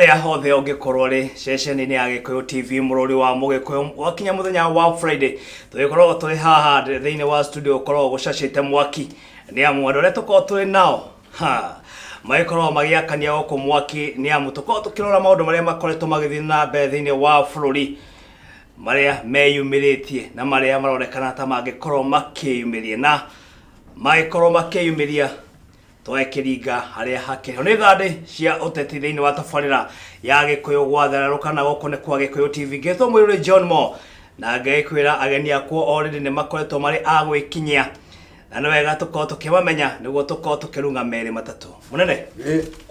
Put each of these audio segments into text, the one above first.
haria hothe ungikorwo ri ceceni-ini ya Gikuyu TV mururi wa Mugikuyu wakinya muthenya wa Friday tugikorwo turi haha thiini wa studio ukorwo gucacite mwaki ni amu andu aria tukorwo turi nao magikorwo magiakania goko mwaki ni amu tukorwo tukirora maundu maria makoretwo magithii na mbere thiini wa bururi maria meyumiritie na maria maronekana ta magikorwo makiyumirie na magikorwo makiyumiria twakiringa haria hakiriho ni thande cia uteti thiini wa tabarira ya Gikuyu gwathererukana goko ne kwa Gikuyu TV ngetho mwiri John Mo na ngekwira ageni akwo already ni makoretwo mari agwikinyia na no wega tukorwo tukibamenya niguo tukorwo tukirunga meri matatu munene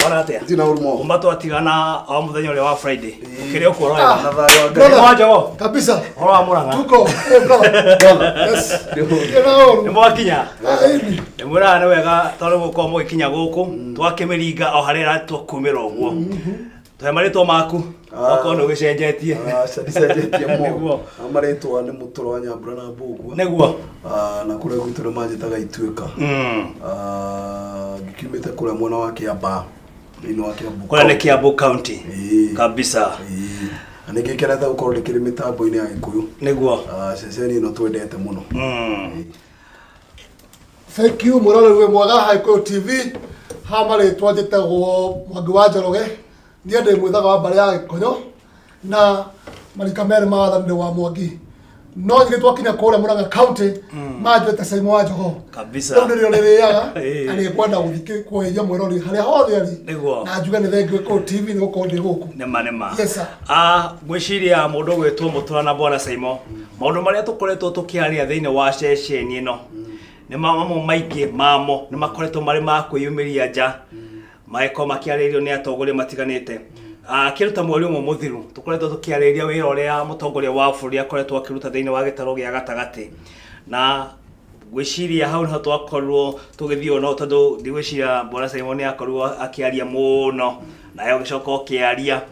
wana atia ndina urumo umbato atigana o muthenya ule wa Friday ukirio kuoroya na thayo wa Ngai mwajo kabisa oro amuranga tuko yes ni mwakinya ni murana wega tondu guko mugikinya guku twakimiringa o harira tukumira uguo twa maritwo maku oko no gicenjetie dicenjetie mo amaritwo ni mutoro wa Nyambura na Mbugua niguo na kule guturo majitaga Ituika gikiumite kule mwena wa Kiamba ino wa Kiambu kule ni Kiambu County kabisa ani gikereta ukorwo ndikiri mitambo-ini ya Gikuyu niguo ceceni ino twendete muno thank you muralo we mwaga Gikuyu TV hamare twajitagwo Mwangi wa Njoroge ndiye ndi mwithaga wa mbare ya Gikuyu na marika mere mawathani wa Mwangi no ngire twakinya kore Murang'a County majwete Saimo wa Njogo kabisa ndio ririaga ani kwenda guthike kueja mwirori haria hothe ari na njuga ni thengi Gikuyu TV ni guko ndi guku nema yes sir gwiciria mundu gwetwo mutura na bwana Saimo maundu maria tukoretwo tukiaria thiini wa ceceni ino ni mamamo maingi mamo ni makoretwo mari ma kwiyumiria nja maiko makiaririo ni atongoria matiganite kiruta mweri umwe muthiru tukoretwo tukiariria wira uria mutongoria wa bururi akoretwo akiruta thiini wa gitaro gia gatagati na gwiciria hau no twakorwo tugithio no tondu ndigwiciria bwana Saimo ni akorwo akiaria muno na yo gicoka okiaria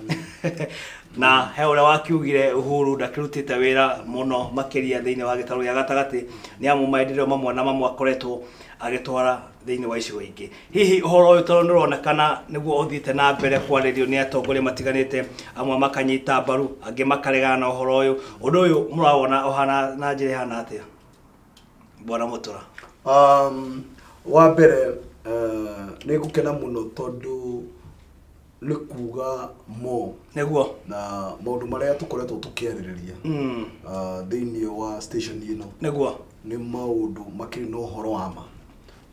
na he uria wakiugire Uhuru ndakirutite wira muno makiria thiini wa gitaro gia gatagati ni amu maendeleo mamwe na mamwe akoretwo agitwara thiini wa icigo ingi hihi uhoro uyu tondu nironekana niguo uthiite na mbere kwaririo ni atongoria matiganite amwe makanyita mbaru angi makaregana na uhoro uyu undu uyu murawona ohana na njira hana atia bwana Mutura wa mbere ni gukena muno tondu ni kuga mo niguo na maundu maria tukoretwo tukiaririria thiini wa station ino niguo ni maundu makiri no horo wama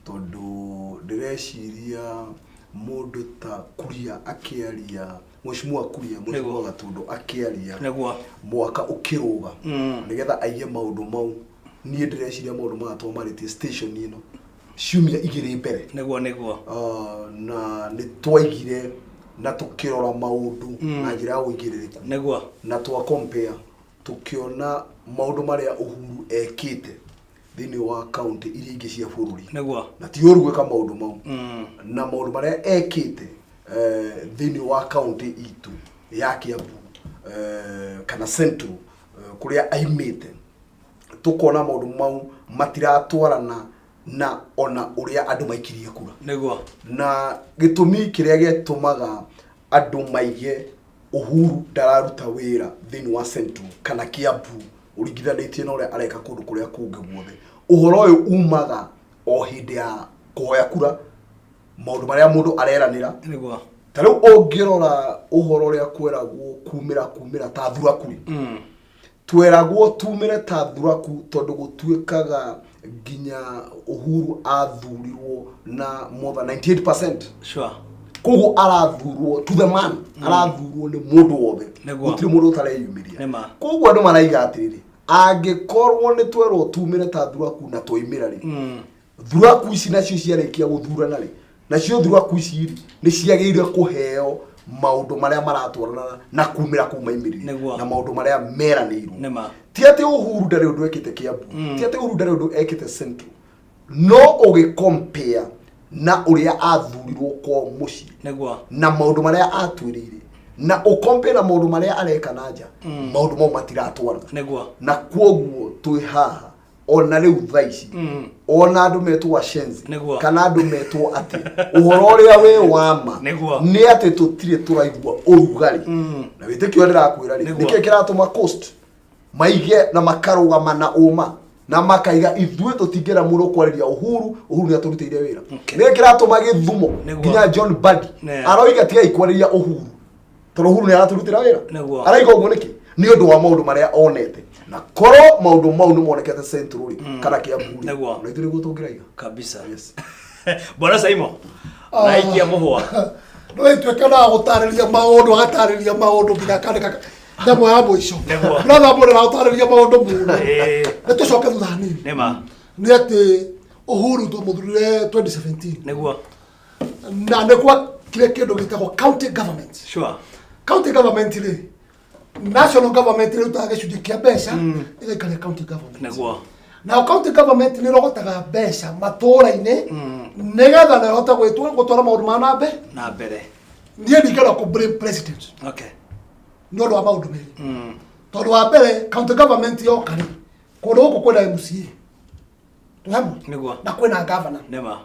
tondu ndireciria mundu ta Kuria akiaria Mheshimiwa Kuria Mheshimiwa Gatundu akiaria niguo mwaka ukiruga nigetha aige maundu mau nie ndireciria maundu magatwo maritie station ino ciumia igiri mbere niguo na ni twaigire na tukirora maundu na njira ya uigiririku niguo na twa compare tukiona maundu maria Uhuru ekite thiini wa county iria ingi cia bururi niguo na ti uru gwika maundu mau na maundu maria ekite thiini wa county itu ya Kiambu kana Central kuria aimite tukona maundu mau matiratwarana na ona uria andu maikirie kura niguo na gitumi kiria gitumaga andu maige Uhuru ndararuta wira thiini wa Central kana Kiambu urigithanitie na uria areka kundu kuria kungi guothe uhoro uyu umaga o hindi ya kuhoya kura maundu maria mundu areranira niguo tariu ungirora uhoro uria kweragwo kumira ta thuraku tweragwo tumire ta thuraku tondu gutuikaga ginya Uhuru athurirwo na more than 98% sure kogo arathurwo to the man arathurwo ni mundu wothe gutiri mundu utareyumiria kogo andu maraiga atiriri angikorwo ni twerwo tumire ta thuraku na toimira ri thuraku ici nacio ciarikia guthurana ri nacio thuraku ici ni ciagirire kuheo maundu maria maratwarana na kumira kuma imiriri na maundu maria meranirwo ti ati Uhuru ndari undu ekite Kiambu ti ati Uhuru ndari undu ekite Central no ugicompare na uria athurirwo kwa muci na maundu maria atwirire na ukompare na maundu maria areka nanja maundu mau matiratwarana na kwoguo twi haha ona riu thaici ona andu metwo ashenzi kana andu metwo ati uhoro uria we wama ni ati tutire turaigua urugari na witikio ndirakwira ri niki kiratuma coast maige na makarugama na uma na makaiga ithue tutingera muno kwariria uhuru ni aturutire wira ni kiratuma githumo nginya John Badi aroiga tiga ikwariria uhuru toro uhuru ni araturutira wira araiga uguo niki ni undu wa maundu maria onete na koro maundu mau ni monekete century kana Kiambu na itire gutungiraiga kabisa yes bwana Saimo na ikia muhwa no itwekana gutariria maundu agatariria maundu nginya kandika ndamo ya boico brother bora gutariria maundu muno nitucoke thutha nini nema ni ati uhuru to muthurire 2017 neguo na nekwa kile kindu gitagwo county government sure county government ri national government ri utaga gicunjĩ kia mbeca igaikara county government neguo na county government ni rogotaga mbeca matũra-inĩ nigetha na hota gutwara maundu ma na mbere nie ndingĩenda ku blame president okay no ndo maundu meri tondu wa mbere county government yoka ri kundu guku kwina MCA tuhamu neguo na kwina governor nema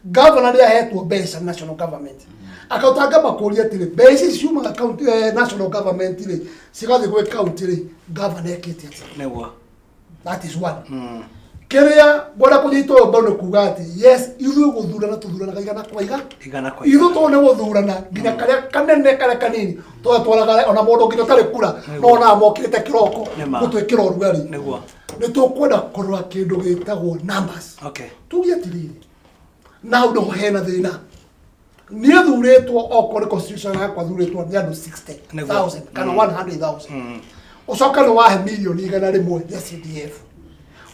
governor ni ahetwo mbeca national government akautanga makuria tiri mbeca ciumaga county national government ri cigathi gwe county ri governor ekete ati neguo that is one kiria gwada kunyitwo mbono kuga ati yes ithu guthurana tuthurana kaigana kwa ithu to ne guthurana nginya karia kanene karia kanini to twaraga ona mundu nginya tari kura no na mokirite kiroko gutwikira urugari ni tukwenda kurwa kindu gitagwo numbers okay tugia tiriri na ndo hena thina ni thuritwo okore constitution yakwa thuritwo ni andu 60,000 kana 100,000 ucoka no wahe milioni igana rimwe ya CDF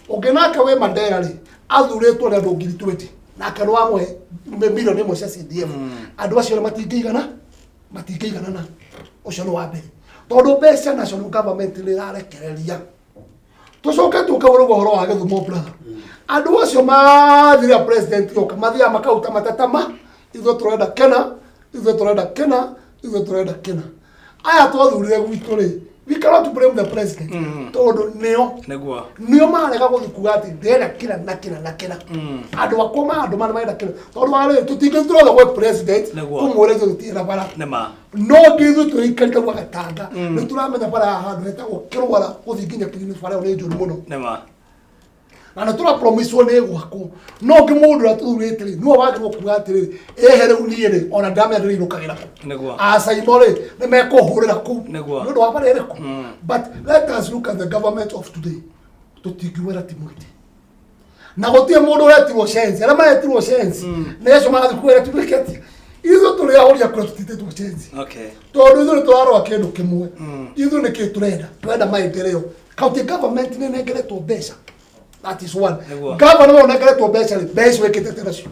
ugenaka we Mandela ri athuritwo ni andu 20 nake no amwe milioni imwe cia CDF andu acio matingĩigana na ucio no wa mbere tondu mbeca national government ni rarekereria tucoke tukaura uhoro wa githumo brother andu acio mathira president yoka mathia makauta matatama ithu turenda kena aya twathurire gwitu ri we cannot blame the president tondu nio marega guthikuga ati ndera kila na kila andu akoma andu maenda kila tondu wale tutingithura we president kumure tutira bara no ngithu turikarita gwa gatanga ni turamenya bara handu hetagwo kirwara guthinginya kirini bara ni njuru muno na tura promise one gwako no ngimundu atuthurite ri no wagirwo kuga atiri ehere uniire ona ndame ndiri rukagira neguo asaimore ne mekohurira ku no ndo wapare reko but let us look at the government of today tutigwera timuti na gotie mundu retiwo shenzi ara maretiwo shenzi neso magathi kwera tubiketi izo turi ahoria kwa tutite tuchenzi okay tondu izo twaro akindu kimwe izo ne turenda maendeleo county government ne negeretwo mbeca. That is one. Governor on negere to base wekete teracio.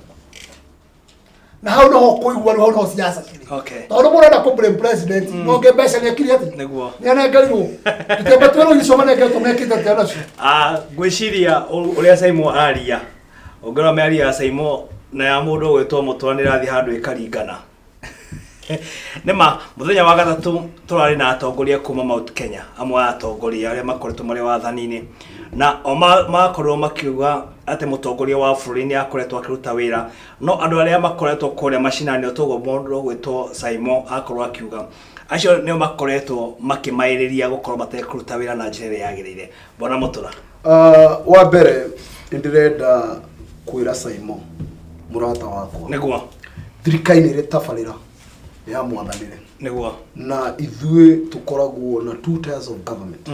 Na how no kuigwa no no siasa kiri. Okay. Todo mura na complain president no ge base ne kiri ati. Neguo. Ni na gariru. Tuteba twero gisoma negere to mekete teracio. Gwiciria uria Saimo aria. Ongera me aria Saimo na ya mundu gwetwo mutwanira thi handu ikaringana. Nema muthenya wa gatatu turari na atongoria kuma Mount Kenya amwe atongoria aria makoretwo mari wathani-ini na makorwo makiuga ati mutongoria wa bũrũri ni akoretwo akiruta wira no andu aria makoretwo kuria macinani otogo mundu gwetwo Saimo akorwo akiuga acio nio makoretwo makimairiria gukorwo matekuruta wira na njira ya yagirire bona mutura wa mbere ndirenda kwira Saimo murata wakwa neguo thirikari ri tabarira ya mwathanire neguo na ithue tukoragwo na two tiers of government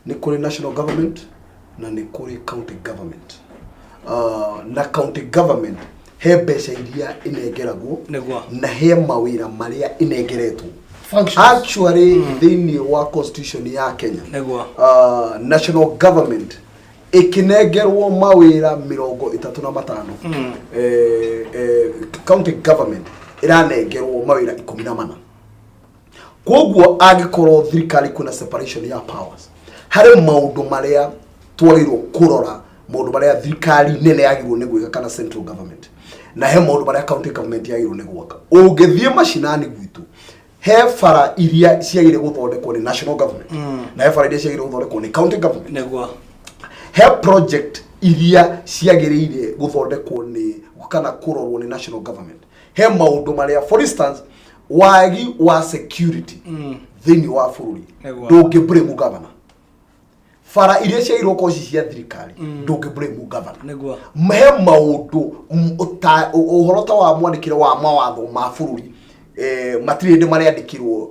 ni kuri national government na ni kuri county government na county government he mbeca iria inengeragwo na he mawira maria inengeretwo actually thini wa constitution ya Kenya national government ikinengerwo mawira 35 county government iranengerwo mawira 14 koguo agikorwo thirikari kuna separation ya powers hari maundu maria twagirwo kurora maundu maria thirikari nene yagirwo ni gwika kana central government na he maundu maria county government yagirwo ni gwaka ungithie macinani gwitu he fara iria ciagire guthondekwo ni national government na he fara iria ciagire guthondekwo ni county government neguo he project iria ciagĩrĩire gũthondekwo nĩ kana kũrorwo nĩ national government. He maũndũ marĩa, for instance, wagi wa security thĩinĩ wa bũrũri ndũngĩ-blame governor. Fara iria ciairwo koci cia thirikari ndũngĩ-blame governor. He maũndũ ũhoro ta wa mwandĩkĩre wa mawatho ma bũrũri matirĩ hĩndĩ marĩandĩkirwo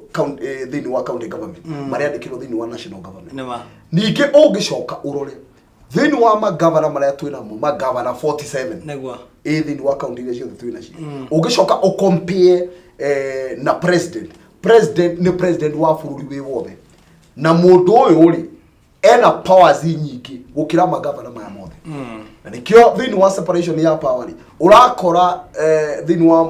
thĩinĩ wa county government, marĩandĩkirwo thĩinĩ wa national government. Ningĩ ũngĩcoka ũrore thĩinĩ wa magavana marĩa twĩnamo, magavana 47 thĩinĩ wa county iria ciothe twĩnacio, ũngĩcoka ũcompare na president nĩ president wa bũrũri wĩ wothe, na mũndũ ũyũ rĩ ena powers nyingĩ gũkĩra magavana maya mothe. Na nĩkĩo thĩinĩ wa separation ya power rĩ ũrakora thĩinĩ wa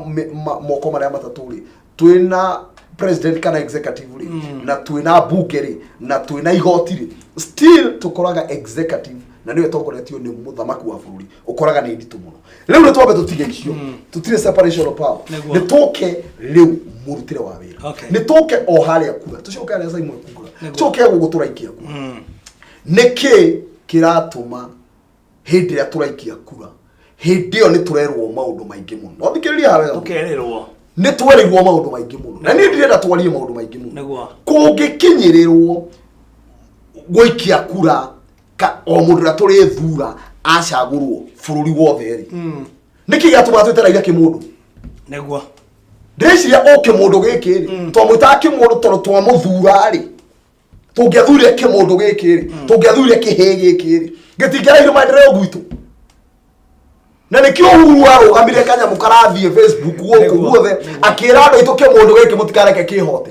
moko marĩa matatũ rĩ twĩna president kana executive rĩ na twĩna bunge rĩ na twĩna igoti rĩ, still tukoraga executive na niwe tongoretio nĩ mũthamaki wa bũrũri, ũkoraga nĩ nditũ mũno. Rĩu nĩ twambe tũtige icio, tũtire separation of power, nĩ tũke rĩu mũrutĩre wa wĩra, nĩ tũke o harĩa kura, tũcoke harĩa Simon kura, tũcoke gũkũ tũraikia kura. Nĩkĩ kĩratũma hĩndĩ ĩrĩa tũraikia kura hĩndĩ ĩyo nĩ tũrerwo maũndũ maingĩ mũno? No thikĩrĩria hawe tũkerĩrwo, nĩ twerĩirwo maũndũ maingĩ mũno, na niĩ ndirenda twarie maũndũ maingĩ mũno. Kũngĩkinyĩrĩrwo gũikia kura o mũndũ ũrĩa tũrĩthura acagũrwo bũrũri wothe rĩ, nĩkĩ gĩatũma twetereire kĩmũndũ? Ndĩreciria o kĩmũndũ gĩkĩ rĩ twamwĩtaga kĩmũndũ tondũ twamũthura rĩ, tũngĩathurire kĩmũndũ gĩkĩ rĩ, tũngĩathurire kĩhĩ gĩkĩ rĩ, gĩtingĩreire maendeleo gwitũ. Na nĩkĩo Uhuru arũgamire kanyamũ karathiĩ Facebook gũkũ guothe akĩra andũ aitũ kĩmũndũ gĩkĩ mũtikareke kĩhote.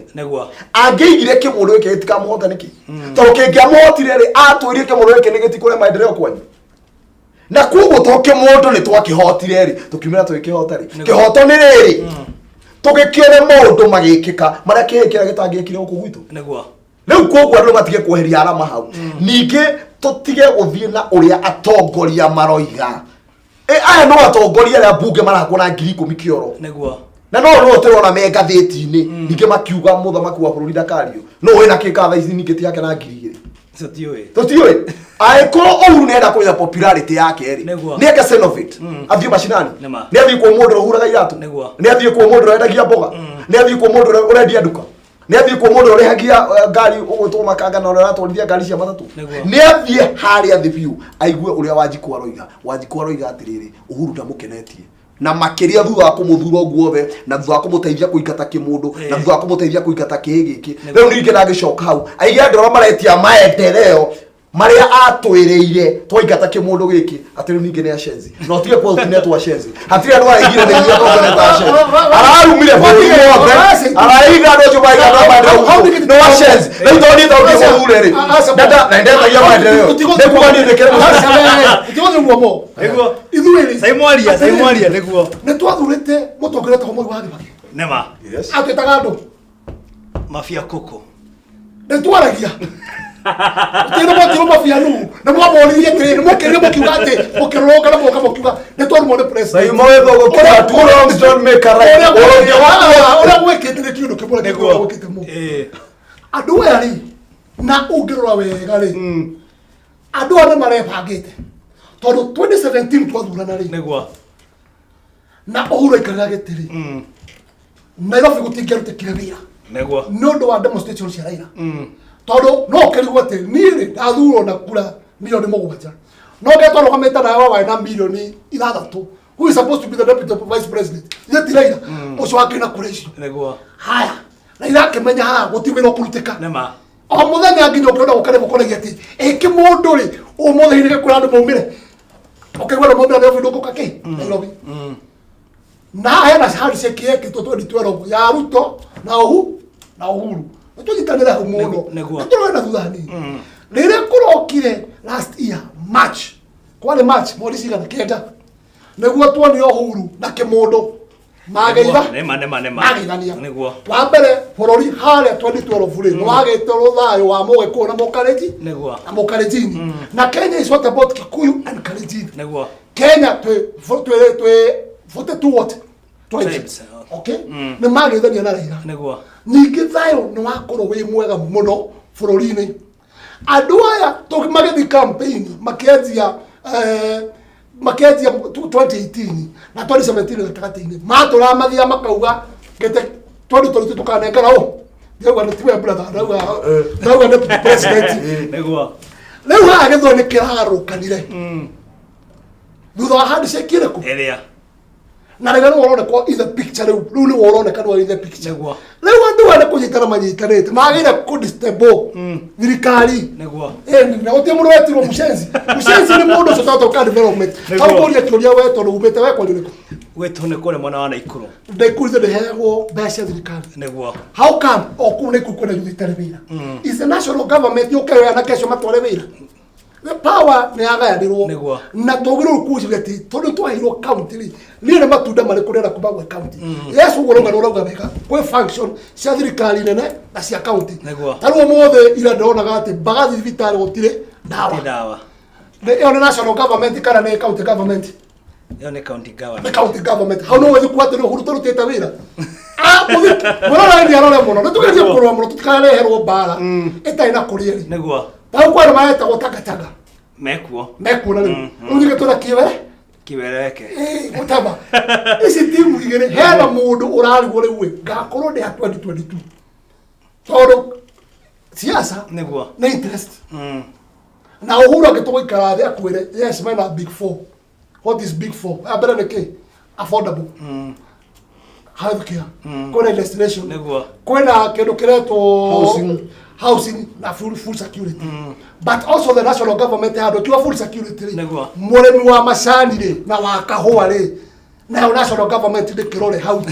Angĩigire kĩmũndũ gĩkĩ gĩtikamũhota nĩkĩ? Tondũ kĩngĩamũhotire rĩ atwĩrie kĩmũndũ gĩkĩ nĩ gĩtikũre maendeleo kwanyu. Na kuoguo to kĩmũndũ nĩ twakĩhotire rĩ tũkiumĩra tũgĩkĩhota rĩ, kĩhoto nĩ rĩrĩ tũgĩkĩone maũndũ magĩkĩka marĩa kĩhĩkĩra gĩtangĩkire gũkũ gwitũ. Rĩu kuoguo andũ matige kweheria arama hau, ningĩ tũtige gũthiĩ na ũrĩa atongoria maroiga. Aya no atongoria arĩa bunge marakwo na 10,000 kĩoro, na no tũrona me ngathĩti-inĩ ningĩ makiuga mũthamaki wa bũrũri ndakario. No wĩna kĩka thaa ici ningĩ ti yake na 2,000 tũtiũĩ. Angĩkorwo Uhuru nĩenda kũiga popularity yake rĩ nĩeke Senovate athiĩ macinani, nĩ athiĩ kuo mũndũ ũrĩa ũhuraga iratũ, nĩ athiĩ kuo mũndũ ũrĩa wendagia mboga, nĩ athiĩ kuo mũndũ ũrĩa ũrendia nduka, nĩ athiĩ kuo mũndũ ũrĩa ũrĩhagia ngari ũgwĩtwo makanga na ũrĩa ũratwarithia ngari cia matatũ, nĩ athiĩ harĩa thĩ biũ aigue ũrĩa Wanjiku aroiga. Wanjiku aroiga atĩrĩrĩ Uhuru ndamũkenetie, na makĩria thutha wa kũmũthura ũguo othe na thutha wa kũmũteithia kũingata kĩmũndũ na thutha wa kũmũteithia kũingata kĩhĩ gĩkĩ, rĩu ningĩ ndagĩcoka hau aige andũ arĩa maretia maendeleo marĩa atwĩrĩire twaingata kĩmũndũ gĩkĩ atĩ rĩu ningĩ nĩ acenzi. No tige kwa ũtinetwo acenzi, hatirĩ andũ aigire nĩ inyuĩ tũkoneta acenzi, ararumire bũrũri wothe araiga andũ acio maigana maendeleo no acenzi. Rĩu tondũ niĩ tondũ ndĩmũthure rĩ na ndetagia maendeleo nĩkuga niĩ ndĩkĩre mũtigothĩ muomo ithuĩ Saimwaria nĩguo nĩ twathurĩte mũtongoria ta Mwai wa Kĩbakĩ nĩma atwĩtaga andũ mafia koko nĩ twaragia tena motiro mafianu na mwamoririe atĩrĩrĩ mũkĩrĩre mũkiuga atĩ mũkĩrũnga na mũka mũkiuga nĩ twarumwo nĩ president mawetho gũkĩra two wrongs don't make a right. Ũrĩa gwĩkĩte nĩ kĩũndũ kĩmwe kĩrĩa gwĩkĩte mũno andũ aya rĩ na ũngĩrora wega rĩ andũ aya nĩmarebangĩte tondũ 2017 twathurana rĩ na Uhuru aikarĩra gĩtĩ rĩ Nairobi gũtingĩarutĩkire wĩra nĩ ũndũ wa demonstration cia Raila tondũ no kĩrigwo atĩ niĩ rĩ ndathurwo na kura milioni 7 no ngetwo rũgamĩte nawe waĩ na milioni 6 who is supposed to be the deputy vice president yet Raila ũcio wakĩ na kura icio haya Raila akĩmenya haha gũtiwĩra kũrutĩka o mũthenya nginya ũkĩona gũkare mũkoragia atĩ kĩmũndũ rĩ ũmũthĩ nĩ gĩkũra andũ maumĩre ũkĩgwĩra maumĩra Nairobi ndũngũka kĩ Nairobi na hena handshake yekĩtwo 2012 ya Ruto na Uhuru tũnyitanĩra hau mũno tũrona thutha hanini rĩrĩa kũrokire last year March kwarĩ March mweri cigana 9 nĩguo tuonio Uhuru na kĩmũndũ mageithania wa mbere bũrũri harĩa 2012 rĩ nĩwagĩte thayũ wa Mũgĩkũyũ na Mũkalenjin na Kenya is what about Kikuyu and Kalenjin. Kenya twĩ 42 what tribes okay nĩ mageithania na Raila ningĩ thayũ nĩ wakorwo wĩ mwega mũno bũrũri-inĩ Andu aya magithi campaign makianzia 2018 na 2017 gatagati-ini maturamathia makauga gete 2022 tukanengera Ndauga ni tiwe brother, ndauga ni president. Niguo. Leo hagethwo ni kirarukanire. Thutha wa handshake iriku. Eria. Na rega no worone ko in the picture rĩu ni worone kanwa in the picture. Niguo. Rĩu andu wale kunyitana manyitanĩte. Magĩire ku disturbo thirikari. Niguo. Na utie mũndũ wetirwo Mushenzi. Mushenzi ni mũndũ ũcio tata development. Hau kũria kĩũria wetwo rũgũmĩte wekwo rĩrĩkũ. Gwetwo nĩ kũrĩa mwena wa Naikuru. Ndaikuru ndĩheagwo mbeca thirikari. Niguo. How come okuu nĩ kwĩna youth itarĩ wĩra? Is the national government okay na kesho matware wĩra? The power nĩ yagayanĩrwo. Niguo. Na tũgĩrĩrwo kuuga atĩ tondũ twahirwo county rĩ nĩ matunda marĩ kũrera kuma gwa county. Yesu ũrauga ũrauga wega kwĩ function cia thirikari nene na cia county. Niguo. Tarĩu ũmũthĩ ira ndĩronaga atĩ mbagathi thibitarĩ gũtirĩ ndawa. Ti ndawa. Ĩyo nĩ national government kana nĩ county government? Yo ni county government. The county government. How no wezi kuatira huru turutite wira. Muthiki. Mwana ndi arore muno. Nitugerie kurwa muno tutikareherwo mbara. Ita ina kurieri. Niguo. Pau kwa maeta gutagataga. Mekuo. Mekuo na rĩu. Unige tura kiwe. Kiwereke. Gutaba. Ici timu igere hena mundu urarigwo rĩu ngakorwo ndi 2022. Tondũ siasa Niguo. na interest. Na Uhuru agĩtũgũikara thĩ akwĩre yes mena big four. What is big four? Abera neke affordable. Healthcare. Kuna destination. Niguo. Kuna kindu kiretwo housing na full security. But also the national government had to full security. Niguo. Muremi wa macani ri na wa kahua ri. Na national government ndi kirore hau.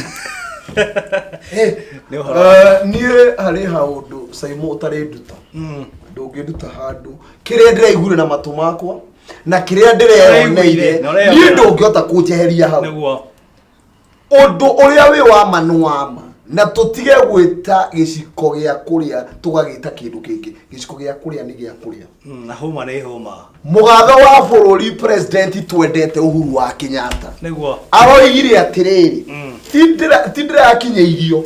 Ni horo. Niĩ harĩ haũndũ Saimo ũtarĩ nduta. Ndũngĩnduta handũ. Kĩrĩa ndĩraiguire na matũ makwa na kiria ndireyoneire ni ndungihota kunjeheria hau. Niguo. Undu uria wi wa manuama na tutige gwita giciko gia kuria tugagita kindu kingi. Giciko gia kuria ni gia kuria. Na homa ni homa. Mugatho wa bururi president twendete Uhuru wa Kenyatta. Niguo. Aroigire atiriri. Tindira akinyeirio.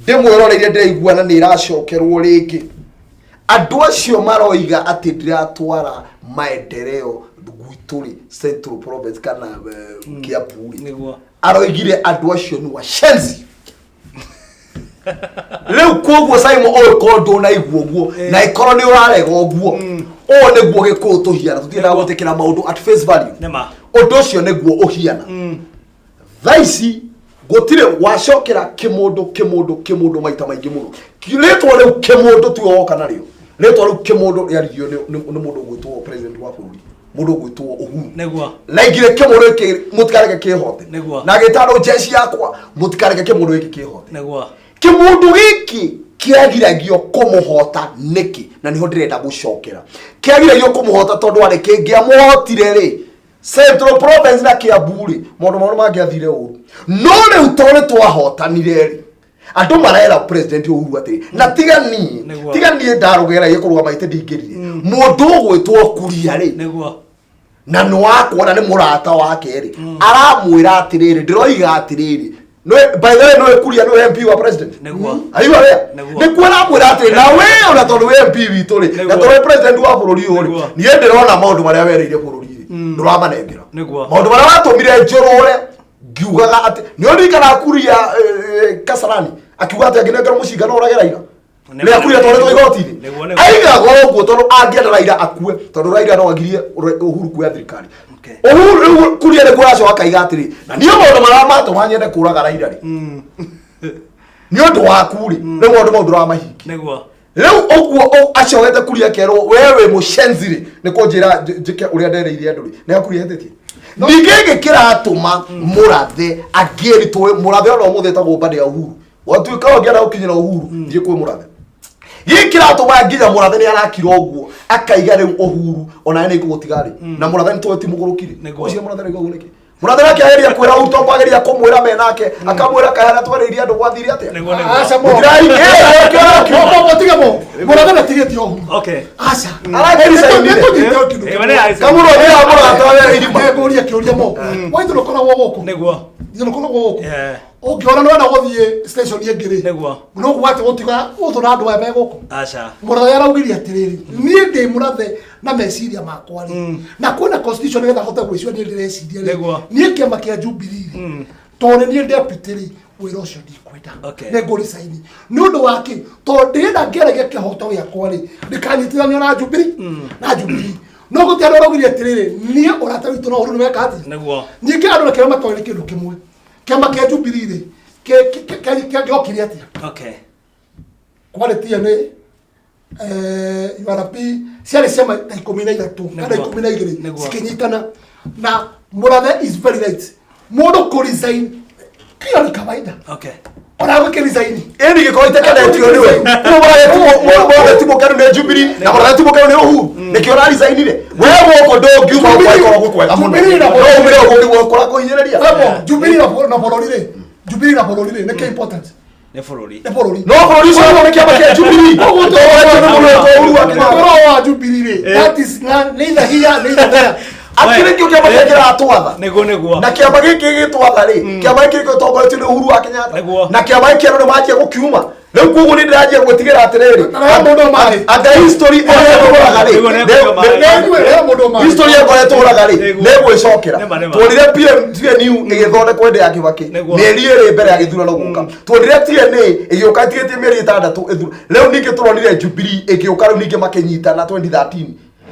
Ndimwiroreire ndiraiguana ni iracokerwo ringi. Andu acio maroiga ati ndiratwara maendeleo gwituri Central Province kana Kiambu. Niguo. Aroigire andu acio ni washenzi. Leo koguo Saimo oyo kondo na iguoguo na ikoro ni urarega oguo. O niguo gikuo tuhiana tutienda gutikira maundu at face value. Nema. Undu ucio niguo uhiana. Thaici gotire wacokera kimundu maita maingi muno. Kiretwo riu kimundu tu oka nario. Retwo riu kimundu yarigio ni mundu gwitwo president wa bururi. Mundu gwitwo Uhuru. Niguo. Laigire kimundu iki mutikareke kihote. Niguo. Na gitaro jeshi yakwa mutikareke kimundu iki kihote. Niguo. Kimundu giki kiagiragio kumuhota niki na niho ndirenda gucokera. Kiagiragio kumuhota tondu ari kingia muhotire ri Central Province na Kiambu ri mundu mangiathire uru. No riu tore twahotanire ri andu marera president Uhuru ati na tigani ndarugera yikurwa maite ndingirire mundu gwitwo kuria ri Niguo. na no wakwa ni murata wake ri aramwira atiriri ndiroiga atiriri no by the way no kuria no MP wa president. Niguo. Aiwa ria ni kwera mwira atiri na we ona tondu we MP witu ri na tondu president wa bururi uri ni ndirona maundu maria wereire bururi ri nduramanengera maundu maria watumire njorore ngiugaga ati ni ondikana kuria Kasarani akiuga ati aginengera mucinga no uragera ira ni akuria tondu igoti-ini aiga goguo tondu angienda Raila akue tondu Raila no agirie Uhuru kuya thirikari. Uhuru kuria ni kuracoka akaiga atiri na niyo maundu maria matuma nyende kuraga Raila ri ni undu waku ri ni maundu ramahingi. Niguo. Riu oguo acogete kuria kero wewe mushenzi ri ni kunjira njike uria ndereire andu ri ni akuria hetetie nigege kiratuma murathe agiritwe murathe ono muthetagwo bande ya Uhuru watu ikawa ngienda gukinyira Uhuru thie kwi murathe gikiratuma nginya murathe ni arakira oguo akaiga riu Uhuru ona ni ikugutigari na murathe ni tweti mugurukiri ucio murathe ni gauguniki Murathana kiageria kwira utombo ageria kumwira menake akamwira kahana twariria andu gwathire atia acha mo ndirai mo tigamo Murathana tigitio okay acha kamuro ya murata irima ngoria kiuria mo waitu lokora wogo niguo lokora wogo Ukiona no na gothie station yengiri niguo no gwate gutiga uthura andu ebe guku acha Murathe araugiria atiriri nie ndi Murathe na meciria makwa na kuna constitution getha hote gwicua nie ndireciria nie kiama kia Jubilee tone nie deputy wira ucio ndikwenda ne ngori saini ni undu wake to ndira ngeragia kihoto giakwa ri ndikanyitithania na Jubilee na Jubilee no gutiano araugiria atiriri nie urata witu no uru weka ati niguo nie kiandu na kiama toine kindu kimwe kiama kia Jubilee ke okiri atia okay quality ni URP ciarä ciama 13 kana 12 cikinyitana na Murathe is very right mundu ku resign kio ni kawaida okay ona go resign eni gikoite kana tio niwe Murathe timo kanu ne Jubilee na Murathe timo kanu ne Uhuru ne kio ra resign ile wewe uko ndo ngiuma kwa ikoro gukwega muno no umire uko gukora ko hinyereria Jubilee na bororire Jubilee na bororire ne ke important ne forori no forori so ne kiama kia Jubilee wa Jubilee that is neither here neither there akire kio kiama kia atwatha niguo na kiama giki gitwatha ri kiama giki gitongoretio ni Uhuru wa Kenyatta na kiama giki no makia gukiuma riu kugu ni ndiraje gutigira atiriri anga history history yakoretwo uragari negwicokera twonire PNU igithondekwo ndi ya Kibaki mieri iri mbere ya githurano guka twonire TNA igiuka tigiti mieri 6 ithura riu ningi turonire Jubilee igiuka riu ningi makinyita na 2013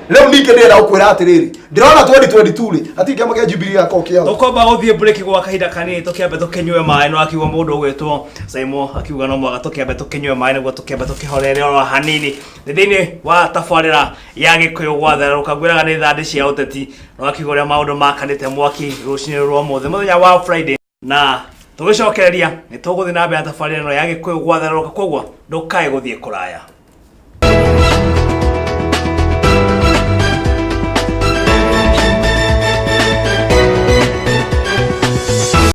leo nike ndira ukwira atiriri ndirona 2022 ri ati kiama kia Jubilee akokia tukomba guthie break gwa kahinda kanini tukiambe tukinywe maĩ no akiuga mundu gwitwo Saimo akiuga no mwaga tukiambe tukinywe maĩ niguo tukiambe tukihorere oro hanini thiini wa tafarira ya Gikuyu gwatherũka ngwiraga ni thandi cia uteti no akiuga uria maundu makanite mwaki rucini rwa mothe muthenya wa Friday na tugicokereria ni tuguthi na mbere tafarira no ya Gikuyu gwatherũka koguo ndukae guthie kuraya.